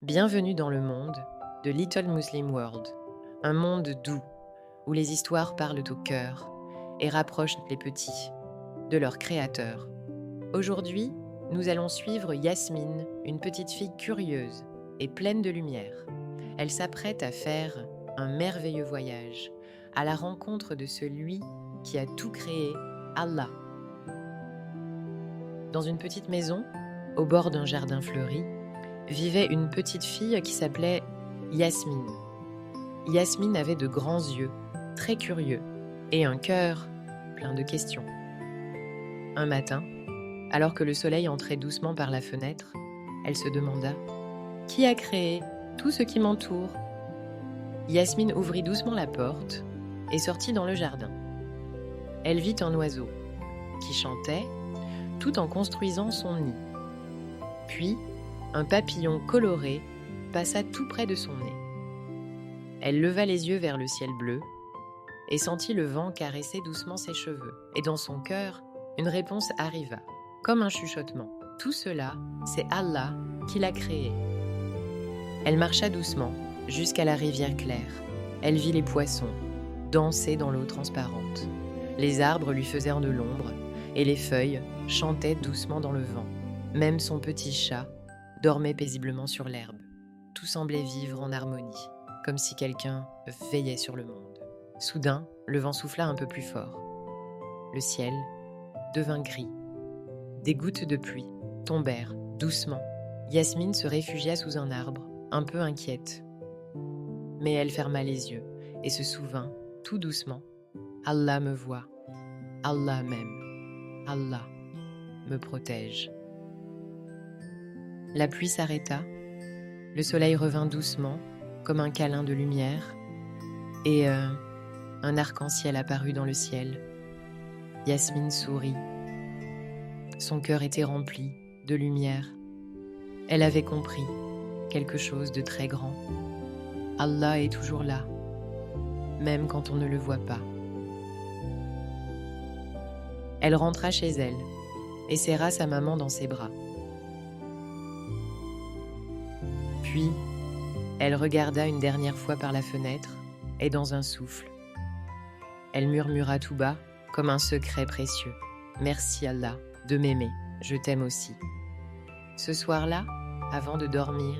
Bienvenue dans le monde de Little Muslim World, un monde doux où les histoires parlent au cœur et rapprochent les petits de leur créateur. Aujourd'hui, nous allons suivre Yasmine, une petite fille curieuse et pleine de lumière. Elle s'apprête à faire un merveilleux voyage à la rencontre de celui qui a tout créé, Allah. Dans une petite maison, au bord d'un jardin fleuri, vivait une petite fille qui s'appelait Yasmine. Yasmine avait de grands yeux, très curieux, et un cœur plein de questions. Un matin, alors que le soleil entrait doucement par la fenêtre, elle se demanda « Qui a créé tout ce qui m'entoure ?» Yasmine ouvrit doucement la porte et sortit dans le jardin. Elle vit un oiseau qui chantait tout en construisant son nid. Puis, un papillon coloré passa tout près de son nez. Elle leva les yeux vers le ciel bleu et sentit le vent caresser doucement ses cheveux. Et dans son cœur, une réponse arriva, comme un chuchotement. Tout cela, c'est Allah qui l'a créé. Elle marcha doucement jusqu'à la rivière claire. Elle vit les poissons danser dans l'eau transparente. Les arbres lui faisait de l'ombre et les feuilles chantaient doucement dans le vent. Même son petit chat dormait paisiblement sur l'herbe. Tout semblait vivre en harmonie, comme si quelqu'un veillait sur le monde. Soudain, le vent souffla un peu plus fort. Le ciel devint gris. Des gouttes de pluie tombèrent doucement. Yasmine se réfugia sous un arbre, un peu inquiète. Mais elle ferma les yeux et se souvint, tout doucement, « Allah me voit, Allah m'aime, Allah me protège. » La pluie s'arrêta, le soleil revint doucement, comme un câlin de lumière, et un arc-en-ciel apparut dans le ciel. Yasmine sourit. Son cœur était rempli de lumière. Elle avait compris quelque chose de très grand. Allah est toujours là, même quand on ne le voit pas. Elle rentra chez elle et serra sa maman dans ses bras. Puis, elle regarda une dernière fois par la fenêtre et dans un souffle, elle murmura tout bas, comme un secret précieux. « Merci Allah de m'aimer, je t'aime aussi. » Ce soir-là, avant de dormir,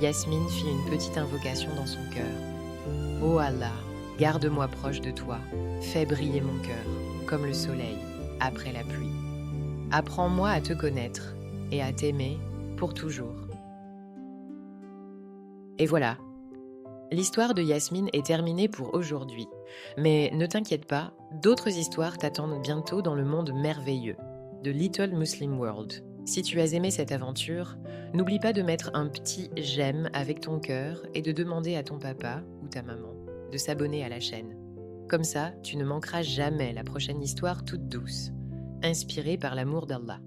Yasmine fit une petite invocation dans son cœur. « Ô Allah, garde-moi proche de toi, fais briller mon cœur, comme le soleil après la pluie. Apprends-moi à te connaître et à t'aimer pour toujours. » Et voilà, l'histoire de Yasmine est terminée pour aujourd'hui. Mais ne t'inquiète pas, d'autres histoires t'attendent bientôt dans le monde merveilleux de Little Muslim World. Si tu as aimé cette aventure, n'oublie pas de mettre un petit j'aime avec ton cœur et de demander à ton papa ou ta maman de s'abonner à la chaîne. Comme ça, tu ne manqueras jamais la prochaine histoire toute douce, inspirée par l'amour d'Allah.